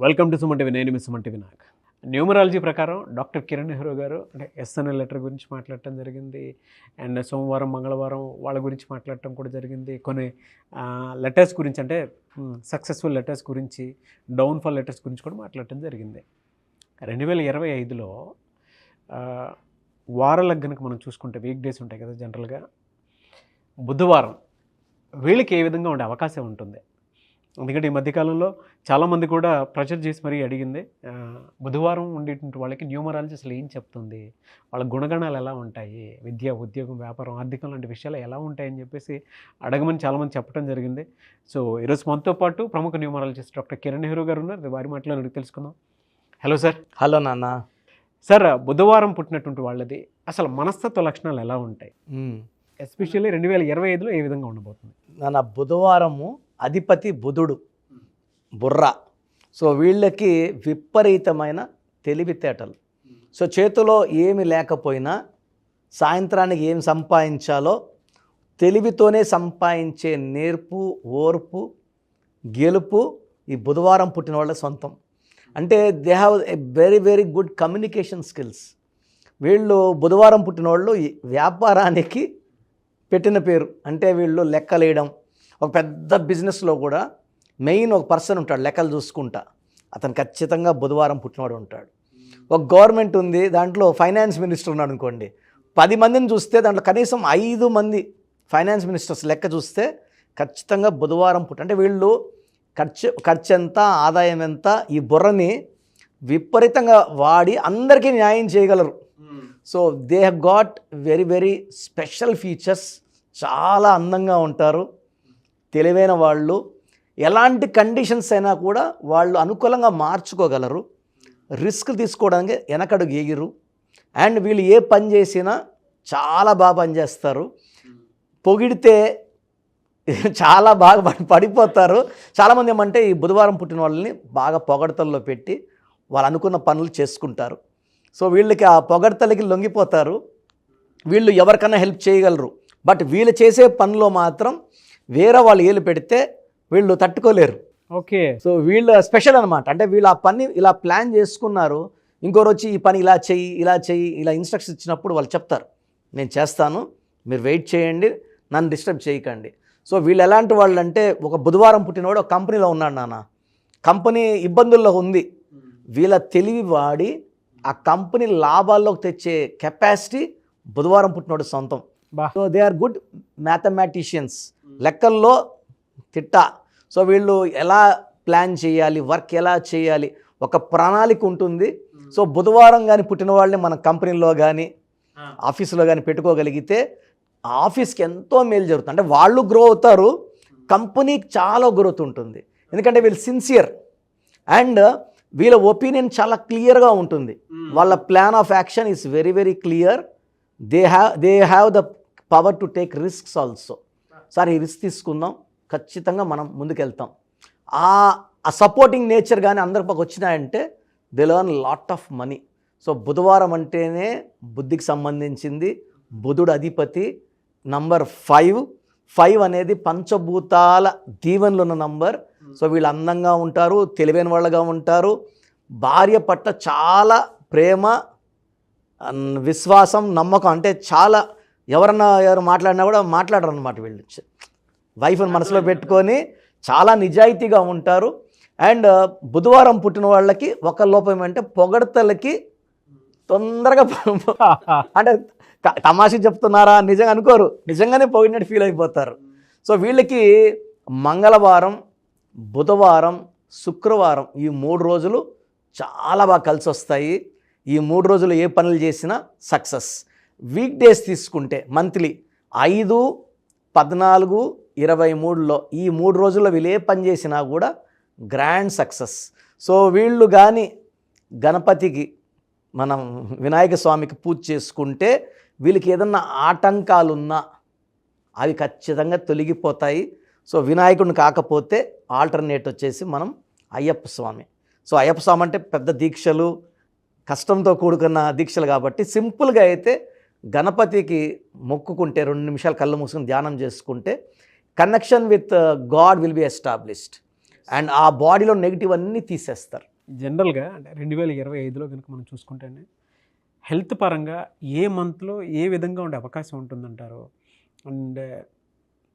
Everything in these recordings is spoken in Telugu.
Welcome to Suman TV. నేను మీ సుమన్ టీవీ నాగ్. న్యూమరాలజీ ప్రకారం డాక్టర్ కిరణ్ నెహ్రూ గారు అంటే ఎస్ఎన్ఎల్ లెటర్ గురించి మాట్లాడటం జరిగింది. అండ్ సోమవారం మంగళవారం వాళ్ళ గురించి మాట్లాడటం కూడా జరిగింది. కొన్ని లెటర్స్ గురించి అంటే సక్సెస్ఫుల్ లెటర్స్ గురించి, డౌన్ఫాల్ లెటర్స్ గురించి కూడా మాట్లాడటం జరిగింది. 2025లో వారాలకు కనుక మనం చూసుకుంటే వీక్ డేస్ ఉంటాయి కదా జనరల్గా, బుధవారం వీళ్ళకి ఏ విధంగా ఉండే అవకాశం ఉంటుంది? ఎందుకంటే ఈ మధ్యకాలంలో చాలామంది కూడా ప్రెషర్ చేసి మరీ అడిగింది, బుధవారం ఉండేటువంటి వాళ్ళకి న్యూమరాలజీ అసలు ఏం చెప్తుంది, వాళ్ళ గుణగణాలు ఎలా ఉంటాయి, విద్య, ఉద్యోగం, వ్యాపారం, ఆర్థికం లాంటి విషయాలు ఎలా ఉంటాయని చెప్పేసి అడగమని చాలామంది చెప్పడం జరిగింది. సో ఈరోజు మనతో పాటు ప్రముఖ న్యూమరాలజిస్ట్ డాక్టర్ కిరణ్ నెహ్రూ గారు ఉన్నారు. వారి మాటలో అడిగి తెలుసుకుందాం. Hello sir. హలో నాన్న. సార్, బుధవారం పుట్టినటువంటి వాళ్ళది అసలు మనస్తత్వ లక్షణాలు ఎలా ఉంటాయి, ఎస్పెషల్లీ 2025లో ఏ విధంగా ఉండబోతుంది? నాన్న, బుధవారము అధిపతి బుధుడు, బుర్ర. సో వీళ్ళకి విపరీతమైన తెలివితేటలు. సో చేతిలో ఏమి లేకపోయినా సాయంత్రానికి ఏం సంపాదించాలో తెలివితోనే సంపాదించే నేర్పు, ఓర్పు, గెలుపు ఈ బుధవారం పుట్టిన వాళ్ళ సొంతం. అంటే they have a very very good communication skills. వీళ్ళు బుధవారం పుట్టిన వాళ్ళు వ్యాపారానికి పెట్టిన పేరు. అంటే వీళ్ళు లెక్కలేయడం, ఒక పెద్ద బిజినెస్లో కూడా మెయిన్ ఒక పర్సన్ ఉంటాడు లెక్కలు చూసుకుంటా, అతను ఖచ్చితంగా బుధవారం పుట్టినవాడు ఉంటాడు. ఒక గవర్నమెంట్ ఉంది, దాంట్లో ఫైనాన్స్ మినిస్టర్ ఉన్నాడు అనుకోండి, 10 మందిని చూస్తే దాంట్లో కనీసం 5 మంది ఫైనాన్స్ మినిస్టర్స్ లెక్క చూస్తే ఖచ్చితంగా బుధవారం అంటే వీళ్ళు ఖర్చు ఎంత, ఆదాయం ఎంత, ఈ బుర్రని విపరీతంగా వాడి అందరికీ న్యాయం చేయగలరు. So they have got very very special features. చాలా అందంగా ఉంటారు, తెలివైన వాళ్ళు. ఎలాంటి కండిషన్స్ అయినా కూడా వాళ్ళు అనుకూలంగా మార్చుకోగలరు. రిస్క్ తీసుకోవడానికి వెనకడుగు ఎగిరు. అండ్ వీళ్ళు ఏ పని చేసినా చాలా బాగా పనిచేస్తారు. పొగిడితే చాలా బాగా పడిపోతారు. చాలామంది ఏమంటే ఈ బుధవారం పుట్టిన వాళ్ళని బాగా పొగడతల్లో పెట్టి వాళ్ళు అనుకున్న పనులు చేసుకుంటారు. సో వీళ్ళకి ఆ పొగడతలకి లొంగిపోతారు. వీళ్ళు ఎవరికైనా హెల్ప్ చేయగలరు. బట్ వీళ్ళు చేసే పనిలో మాత్రం వేరే వాళ్ళు ఏలు పెడితే వీళ్ళు తట్టుకోలేరు. ఓకే. సో వీళ్ళు స్పెషల్ అనమాట. అంటే వీళ్ళు ఆ పని ఇలా ప్లాన్ చేసుకున్నారు, ఇంకోరు వచ్చి ఈ పని ఇలా చెయ్యి, ఇలా చెయ్యి, ఇలా ఇన్స్ట్రక్షన్స్ ఇచ్చినప్పుడు వాళ్ళు చెప్తారు, నేను చేస్తాను, మీరు వెయిట్ చేయండి, నన్ను డిస్టర్బ్ చేయకండి. సో వీళ్ళు ఎలాంటి వాళ్ళు అంటే, ఒక బుధవారం పుట్టినవాడు ఒక కంపెనీలో ఉన్నాడు నాన్న, కంపెనీ ఇబ్బందుల్లో ఉంది, వీళ్ళ తెలివి వాడి ఆ కంపెనీ లాభాల్లోకి తెచ్చే కెపాసిటీ బుధవారం పుట్టినవాడు సొంతం. So they are good mathematicians, లెక్కల్లో తిట్ట. సో వీళ్ళు ఎలా ప్లాన్ చేయాలి, వర్క్ ఎలా చేయాలి, ఒక ప్రణాళిక ఉంటుంది. సో బుధవారం కానీ పుట్టిన వాళ్ళని మన కంపెనీలో కానీ ఆఫీసులో కానీ పెట్టుకోగలిగితే ఆఫీస్కి ఎంతో మేలు జరుగుతుంది. అంటే వాళ్ళు గ్రో అవుతారు, కంపెనీకి చాలా గ్రోత్ ఉంటుంది. ఎందుకంటే వీళ్ళు సిన్సియర్ అండ్ వీళ్ళ ఒపీనియన్ చాలా క్లియర్గా ఉంటుంది. వాళ్ళ plan of action is very very clear. They have the power to take risks also. Sir, ఈ రిస్క్ తీసుకుందాం, ఖచ్చితంగా మనం ముందుకెళ్తాం. ఆ సపోర్టింగ్ నేచర్ కానీ అందరి పక్క వచ్చినాయంటే they learn lot of money. So బుధవారం అంటేనే బుద్ధికి సంబంధించింది. బుధుడు అధిపతి. నంబర్ 5 అనేది పంచభూతాల దీవెనలు ఉన్న నంబర్. సో వీళ్ళు అందంగా ఉంటారు, తెలివైన వాళ్ళగా ఉంటారు, భార్య పట్ల చాలా ప్రేమ, విశ్వాసం, నమ్మకం. అంటే చాలా ఎవరు మాట్లాడినా కూడా మాట్లాడరు అనమాట. వీళ్ళు వైఫ్ని మనసులో పెట్టుకొని చాలా నిజాయితీగా ఉంటారు. అండ్ బుధవారం పుట్టిన వాళ్ళకి ఒక లోపం ఏమంటే పొగడతలకి తొందరగా అంటే తమాషా చెప్తున్నారా నిజంగా అనుకోరు, నిజంగానే పొగిడినట్టు ఫీల్ అయిపోతారు. సో వీళ్ళకి మంగళవారం, బుధవారం, శుక్రవారం ఈ 3 రోజులు చాలా బాగా కలిసి వస్తాయి. ఈ 3 రోజులు ఏ పనులు చేసినా సక్సెస్. వీక్ డేస్ తీసుకుంటే మంత్లీ 5, 14, 23లో ఈ 3 రోజుల్లో వీళ్ళు ఏ పని చేసినా కూడా గ్రాండ్ సక్సెస్. సో వీళ్ళు కానీ గణపతికి, మనం వినాయక స్వామికి పూజ చేసుకుంటే వీళ్ళకి ఏదన్నా ఆటంకాలున్నా అవి ఖచ్చితంగా తొలగిపోతాయి. సో వినాయకుడిని కాకపోతే ఆల్టర్నేట్ వచ్చేసి మనం అయ్యప్ప స్వామి. సో అయ్యప్ప స్వామి అంటే పెద్ద దీక్షలు, కష్టంతో కూడుకున్న దీక్షలు కాబట్టి సింపుల్గా అయితే గణపతికి మొక్కుకుంటే 2 నిమిషాలు కళ్ళు మూసుకుని ధ్యానం చేసుకుంటే connection with God will be established. And ఆ బాడీలో నెగిటివ్ అన్నీ తీసేస్తారు. జనరల్గా అంటే 2025లో కనుక మనం చూసుకుంటే హెల్త్ పరంగా ఏ మంత్లో ఏ విధంగా ఉండే అవకాశం ఉంటుందంటారు? అండ్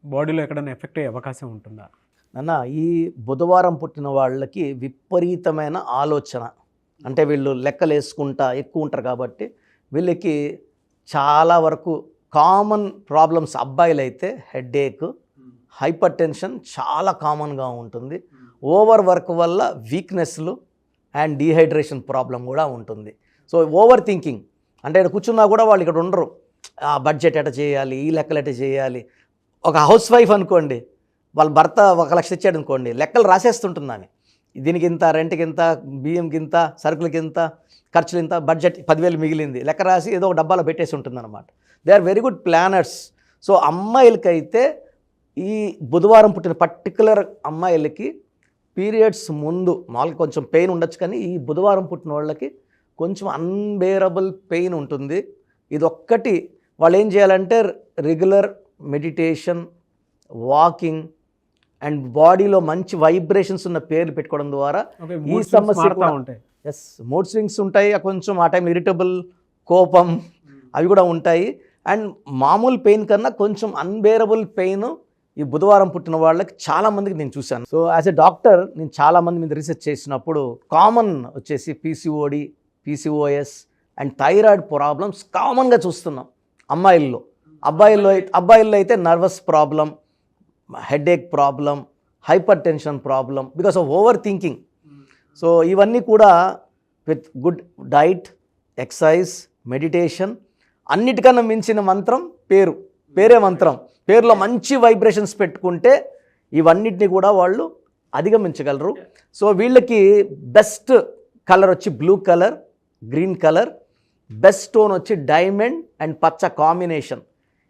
బాడీలో ఎక్కడైనా ఎఫెక్ట్ అయ్యే అవకాశం ఉంటుందా? అన్న, ఈ బుధవారం పుట్టిన వాళ్ళకి విపరీతమైన ఆలోచన, అంటే వీళ్ళు లెక్కలు వేసుకుంటా ఎక్కువ ఉంటారు కాబట్టి వీళ్ళకి చాలా వరకు కామన్ ప్రాబ్లమ్స్, అబ్బాయిలైతే హెడేక్, హైపర్ టెన్షన్ చాలా కామన్గా ఉంటుంది. ఓవర్ వర్క్ వల్ల వీక్నెస్లు అండ్ డీహైడ్రేషన్ ప్రాబ్లం కూడా ఉంటుంది. సో ఓవర్ థింకింగ్, అంటే ఇక్కడ కూర్చున్నా కూడా వాళ్ళు ఇక్కడ ఉండరు. ఆ బడ్జెట్ ఎట చేయాలి, ఈ లెక్కలు ఎట చేయాలి. ఒక హౌస్ వైఫ్ అనుకోండి, వాళ్ళ భర్త 1 లక్ష ఇచ్చాడు అనుకోండి, లెక్కలు రాసేస్తుంటున్నాను. దీనికి ఇంత, రెంట్కి ఇంత, బియ్యంకి ఇంత, సరుకులకి ఇంత, ఖర్చులు ఇంత, బడ్జెట్ 10,000 మిగిలింది, లెక్క రాసి ఏదో ఒక డబ్బాలో పెట్టేసి ఉంటుందన్నమాట. They are very good planners. So అమ్మాయిలకైతే ఈ బుధవారం పుట్టిన పర్టికులర్ అమ్మాయిలకి పీరియడ్స్ ముందు మామూలుగా కొంచెం పెయిన్ ఉండొచ్చు, కానీ ఈ బుధవారం పుట్టిన వాళ్ళకి కొంచెం అన్బేరబుల్ పెయిన్ ఉంటుంది. ఇది ఒక్కటి వాళ్ళు ఏం చేయాలంటే రెగ్యులర్ మెడిటేషన్, వాకింగ్ అండ్ బాడీలో మంచి వైబ్రేషన్స్ ఉన్న పేర్లు పెట్టుకోవడం ద్వారా ఈ సమస్య కూడా ఉంటాయి. మూడ్ స్వింగ్స్ ఉంటాయి, కొంచెం ఆ టైం ఇరిటబుల్, కోపం అవి కూడా ఉంటాయి. అండ్ మామూలు పెయిన్ కన్నా కొంచెం అన్బేరబుల్ పెయిన్ ఈ బుధవారం పుట్టిన వాళ్ళకి చాలామందికి నేను చూశాను. సో యాజ్ ఎ డాక్టర్ నేను చాలామంది మీద రీసెర్చ్ చేసినప్పుడు కామన్ వచ్చేసి PCOD, PCOS and thyroid problems కామన్గా చూస్తున్నాం అమ్మాయిల్లో. అబ్బాయిల్లో అయితే nervous problem, headache problem, hyper tension problem because of over thinking. So ఇవన్నీ కూడా with good diet, exercise, meditation, అన్నిటికన్నా మించిన మంత్రం పేరే మంత్రం. పేరులో మంచి వైబ్రేషన్స్ పెట్టుకుంటే ఇవన్నిటిని కూడా వాళ్ళు అధిగమించగలరు. సో వీళ్ళకి బెస్ట్ కలర్ వచ్చి blue colour, green colour, best stone వచ్చి డైమండ్ అండ్ పచ్చ కాంబినేషన్.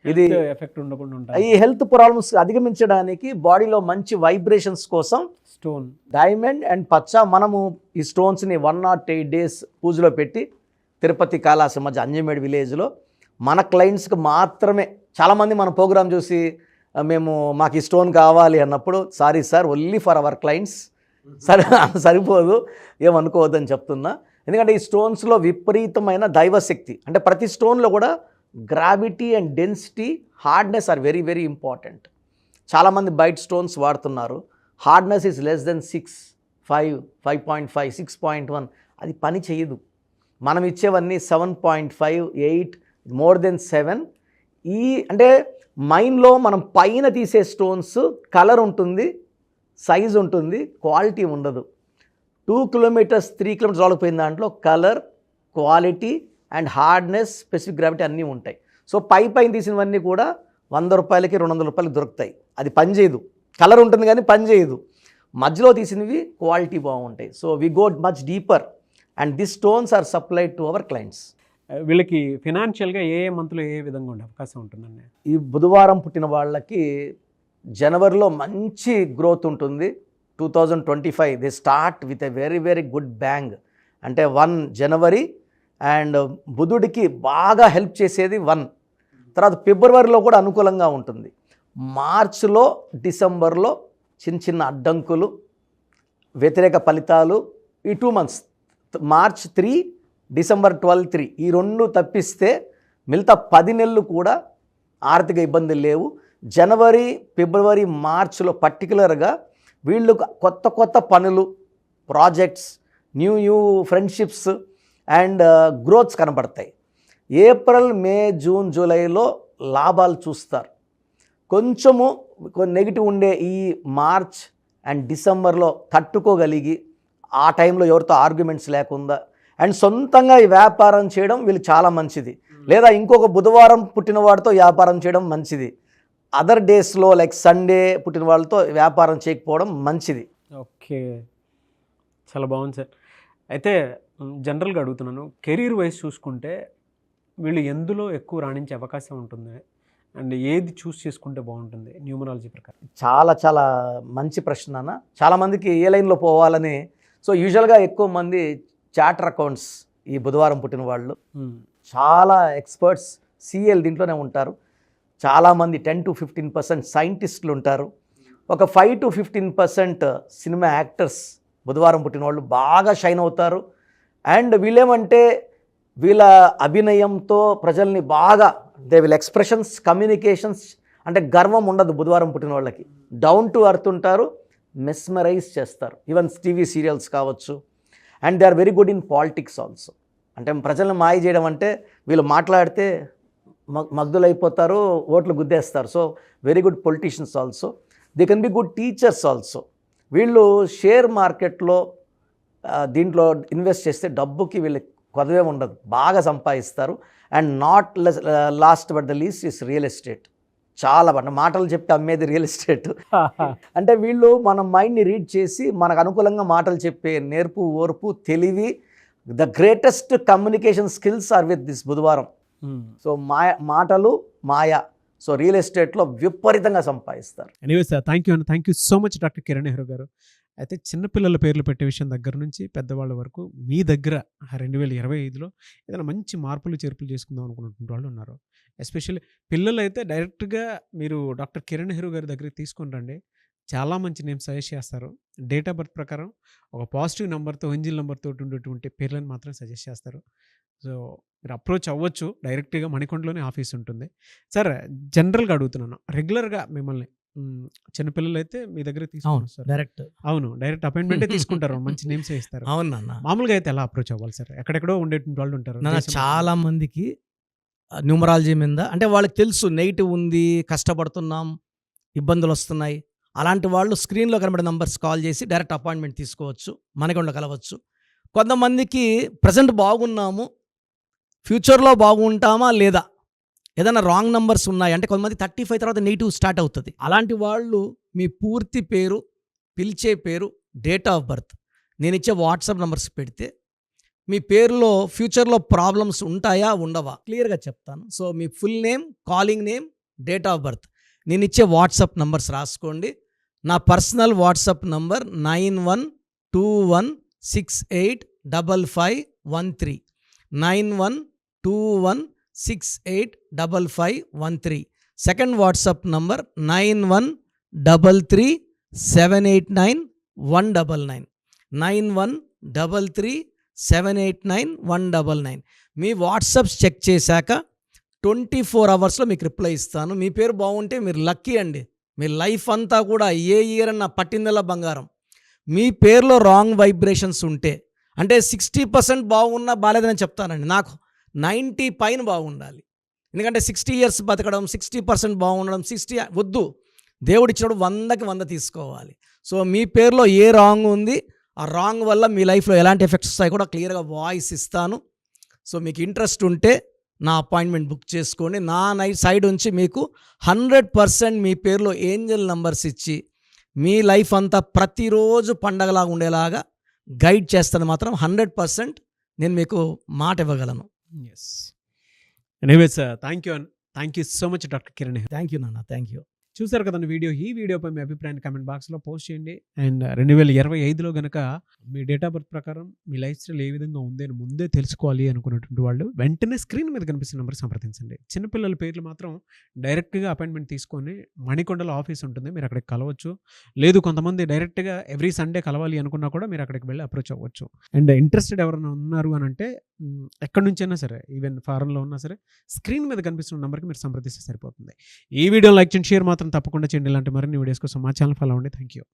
ఇది ఎఫెక్ట్ ఉండకుండా ఈ హెల్త్ ప్రాబ్లమ్స్ అధిగమించడానికి బాడీలో మంచి వైబ్రేషన్స్ కోసం స్టోన్ డైమండ్ అండ్ పచ్చ. మనము ఈ స్టోన్స్ని 108 days పూజలో పెట్టి తిరుపతి కాళాసి మధ్య అంజమేడ్ విలేజ్లో మన క్లయింట్స్కి మాత్రమే. చాలామంది మన ప్రోగ్రామ్ చూసి మాకు ఈ స్టోన్ కావాలి అన్నప్పుడు, sorry sir, only for our clients, సరిపోదు, ఏమనుకోవద్దని చెప్తున్నా. ఎందుకంటే ఈ స్టోన్స్లో విపరీతమైన దైవశక్తి, అంటే ప్రతి స్టోన్లో కూడా gravity and density, hardness are very very important. చాలామంది బయట స్టోన్స్ వాడుతున్నారు, హార్డ్నెస్ ఈజ్ లెస్ దెన్ 6, 5, 5.5, 6.1, అది పని చేయదు. మనం ఇచ్చేవన్నీ 7.5, 8, మోర్ దెన్ 7. అంటే మైండ్లో మనం పైన తీసే స్టోన్స్ కలర్ ఉంటుంది, సైజ్ ఉంటుంది, క్వాలిటీ ఉండదు. 2 kilometers 3 kilometers రాలిపోయిన దాంట్లో colour, quality and hardness, specific gravity అన్నీ ఉంటాయి. సో పైన తీసినవన్నీ కూడా 100 రూపాయలకి 200 రూపాయలకి దొరుకుతాయి. అది పని చేయదు, కలర్ ఉంటుంది కానీ పని చేయదు. మధ్యలో తీసినవి క్వాలిటీ బాగుంటాయి. So we go much deeper and this stones are supplied to our clients. వీళ్ళకి ఫినాన్షియల్గా ఏ మంత్లో ఏ విధంగా ఉండే అవకాశం ఉంటుందండి? ఈ బుధవారం పుట్టిన వాళ్ళకి జనవరిలో మంచి గ్రోత్ ఉంటుంది. 2025 they start with a very very good bang. అంటే 1 జనవరి అండ్ బుధుడికి బాగా హెల్ప్ చేసేది 1. తర్వాత ఫిబ్రవరిలో కూడా అనుకూలంగా ఉంటుంది. మార్చ్లో, డిసెంబర్లో చిన్న అడ్డంకులు, వ్యతిరేక ఫలితాలు. ఈ 2 months, మార్చ్ 3, డిసెంబర్ 12, 3, ఈ 2 తప్పిస్తే మిగతా 10 నెలలు కూడా ఆర్థిక ఇబ్బందులు లేవు. జనవరి, ఫిబ్రవరి, మార్చ్లో పర్టికులర్గా వీళ్ళు కొత్త పనులు, projects, new friendships and growths కనబడతాయి. ఏప్రిల్, మే, జూన్, జూలైలో లాభాలు చూస్తారు. కొంచెము నెగిటివ్ ఉండే ఈ మార్చ్ అండ్ డిసెంబర్లో తట్టుకోగలిగి ఆ టైంలో ఎవరితో ఆర్గ్యుమెంట్స్ లేకుండా అండ్ సొంతంగా ఈ వ్యాపారం చేయడం వీళ్ళకి చాలా మంచిది. లేదా ఇంకొక బుధవారం పుట్టిన వాడితో వ్యాపారం చేయడం మంచిది. అదర్ డేస్లో లైక్ సండే పుట్టిన వాళ్ళతో వ్యాపారం చేయకపోవడం మంచిది. ఓకే, చాలా బాగుంది సార్. అయితే జనరల్గా అడుగుతున్నాను, కెరీర్ వైజ్ చూసుకుంటే వీళ్ళు ఎందులో ఎక్కువ రాణించే అవకాశం ఉంటుంది అండ్ ఏది చూస్ చేసుకుంటే బాగుంటుంది న్యూమరాలజీ ప్రకారం? చాలా మంచి ప్రశ్న అన్న. చాలామందికి ఏ లైన్లో పోవాలని. సో యూజువల్గా ఎక్కువ మంది చార్టర్ అకౌంట్స్ ఈ బుధవారం పుట్టిన వాళ్ళు, చాలా ఎక్స్పర్ట్స్ సిఎల్ దీంట్లోనే ఉంటారు. చాలామంది 10 to 15% సైంటిస్టులు ఉంటారు. ఒక 5 to 15% సినిమా యాక్టర్స్ బుధవారం పుట్టిన వాళ్ళు బాగా షైన్ అవుతారు. అండ్ వీళ్ళేమంటే వీళ్ళ అభినయంతో ప్రజల్ని బాగా దే విల్ ఎక్స్ప్రెషన్స్, కమ్యూనికేషన్స్, అంటే గర్వం ఉండదు బుధవారం పుట్టిన వాళ్ళకి. డౌన్ టు అర్త్ ఉంటారు, మెస్మరైజ్ చేస్తారు. ఈవెన్ టీవీ సీరియల్స్ కావచ్చు. And they are very good in politics also. అంటే ప్రజలను మాయ చేయడం అంటే వీళ్ళు మాట్లాడితే మగ్ధులైపోతారు, ఓట్లు గుద్దేస్తారు. So very good politicians also. They can be good teachers also. వీళ్ళు షేర్ మార్కెట్లో దీంట్లో ఇన్వెస్ట్ చేస్తే డబ్బుకి వీళ్ళకి కొదవే ఉండదు, బాగా సంపాదిస్తారు. And not lost but the least is real estate. చాలా మాటలు చెప్పి అమ్మేది రియల్ ఎస్టేట్. అంటే వీళ్ళు మన మైండ్ని రీడ్ చేసి మనకు అనుకూలంగా మాటలు చెప్పే నేర్పు, ఓర్పు, తెలివి, the greatest communication skills are with this బుధవారం. సో మాటలు మాయ. సో రియల్ ఎస్టేట్లో విపరీతంగా సంపాదిస్తారు. Anyways thank you so much doctor Kiran Nehru గారు. అయితే చిన్నపిల్లల పేర్లు పెట్టే విషయం దగ్గర నుంచి పెద్దవాళ్ళ వరకు మీ దగ్గర 2025లో ఏదైనా మంచి మార్పులు చేర్పులు చేసుకుందాం అనుకున్నటువంటి వాళ్ళు ఉన్నారు. ఎస్పెషల్లీ పిల్లలు అయితే డైరెక్ట్గా మీరు డాక్టర్ కిరణ్ నెహ్రూ గారి దగ్గరికి తీసుకొని రండి. చాలా మంచి నేమ్ సజెస్ట్ చేస్తారు. డేట్ ఆఫ్ బర్త్ ప్రకారం ఒక పాజిటివ్ నెంబర్తో, ఎంజిల్ నెంబర్తో ఉండేటువంటి పేర్లను మాత్రం సజెస్ట్ చేస్తారు. సో మీరు అప్రోచ్ అవ్వచ్చు. డైరెక్ట్గా మణికొండలోనే ఆఫీస్ ఉంటుంది. సార్ జనరల్గా అడుగుతున్నాను, రెగ్యులర్గా మిమ్మల్ని చిన్నపిల్లలు అయితే మీ దగ్గర తీసుకుంటారు సార్? డైరెక్ట్ అపాయింట్మెంటే తీసుకుంటారు, మంచి నేమ్స్ ఇస్తారు. అవునన్నా. మామూలుగా అయితే ఎలా అప్రోచ్ అవ్వాలి సార్? ఎక్కడెక్కడో ఉండేటువంటి వాళ్ళు ఉంటారు. చాలా మందికి న్యూమరాలజీ మీద అంటే వాళ్ళకి తెలుసు నెగిటివ్ ఉంది, కష్టపడుతున్నాం, ఇబ్బందులు వస్తున్నాయి. అలాంటి వాళ్ళు స్క్రీన్లో కనబడే నంబర్స్ కాల్ చేసి డైరెక్ట్ అపాయింట్మెంట్ తీసుకోవచ్చు, మనకొండ కలవచ్చు. కొంతమందికి ప్రజెంట్ బాగున్నాము, ఫ్యూచర్లో బాగుంటామా లేదా, ఏదైనా రాంగ్ నంబర్స్ ఉన్నాయి అంటే కొంతమంది 35 తర్వాత నెగిటివ్ స్టార్ట్ అవుతుంది. అలాంటి వాళ్ళు మీ పూర్తి పేరు, పిలిచే పేరు, డేట్ ఆఫ్ బర్త్, నేను ఇచ్చే వాట్సాప్ నంబర్స్ పెడితే మీ పేరులో ఫ్యూచర్లో ప్రాబ్లమ్స్ ఉంటాయా ఉండవా క్లియర్గా చెప్తాను. So me full name, calling name, date of birth, నేను ఇచ్చే వాట్సాప్ నంబర్స్ రాసుకోండి. నా personal WhatsApp number 9121685513 9121685513. Second WhatsApp number 9133789199 9133789199. మీ వాట్సాప్స్ చెక్ చేశాక 24 అవర్స్లో మీకు రిప్లై ఇస్తాను. మీ పేరు బాగుంటే మీరు లక్కీ అండి. మీ లైఫ్ అంతా కూడా ఏ ఇయర్ అన్న పట్టిందల్లా బంగారం. మీ పేరులో రాంగ్ వైబ్రేషన్స్ ఉంటే అంటే 60% బాగున్నా బాగాలేదని చెప్తానండి. నాకు 90 పైన బాగుండాలి. ఎందుకంటే 60 years బతకడం, 60% బాగుండడం, 60 వద్దు. దేవుడిచ్చినప్పుడు 100కి 100 తీసుకోవాలి. సో మీ పేరులో ఏ రాంగ్ ఉంది, ఆ రాంగ్ వల్ల మీ లైఫ్లో ఎలాంటి ఎఫెక్ట్స్ వస్తాయి కూడా క్లియర్గా వాయిస్ ఇస్తాను. సో మీకు ఇంట్రెస్ట్ ఉంటే నా అపాయింట్మెంట్ బుక్ చేసుకోండి. నా సైడ్ నుంచి మీకు 100% మీ పేరులో ఏంజల్ నంబర్స్ ఇచ్చి మీ లైఫ్ అంతా ప్రతిరోజు పండగలాగా ఉండేలాగా గైడ్ చేస్తాను. మాత్రం 100% నేను మీకు మాట ఇవ్వగలను. Yes. Anyways thank you so much doctor Kiran. Thank you నాన్న, థ్యాంక్ యూ. చూసారు కదండి వీడియో. ఈ వీడియోపై మీ అభిప్రాయాన్ని కామెంట్ బాక్స్లో పోస్ట్ చేయండి. అండ్ 2025లో కనుక మీ డేట్ ఆఫ్ బర్త్ ప్రకారం మీ లైఫ్ స్టైల్ ఏ విధంగా ఉంది అని ముందే తెలుసుకోవాలి అనుకున్నటువంటి వాళ్ళు వెంటనే స్క్రీన్ మీద కనిపిస్తున్న నెంబర్ సంప్రదించండి. చిన్నపిల్లల పేర్లు మాత్రం డైరెక్ట్గా అపాయింట్మెంట్ తీసుకొని మణికొండలో ఆఫీస్ ఉంటుంది, మీరు అక్కడికి కలవచ్చు. లేదు కొంతమంది డైరెక్ట్గా ఎవ్రీ సండే కలవాలి అనుకున్నా కూడా మీరు అక్కడికి వెళ్ళి అప్రోచ్ అవ్వచ్చు. అండ్ ఇంట్రెస్టెడ్ ఎవరైనా ఉన్నారు అని అంటే ఎక్కడి నుంచైనా సరే, ఈవెన్ ఫారెన్లో ఉన్నా సరే, స్క్రీన్ మీద కనిపిస్తున్న నెంబర్కి మీరు సంప్రదిస్తే సరిపోతుంది. ఈ వీడియో లైక్ చేయండి, షేర్ మాత్రం తప్పకుండా చేయండి. ఇలాంటి మరిన్ని వీడియోస్ కోసం మా ఛానల్ ఫాలో అవ్వండి. Thank you.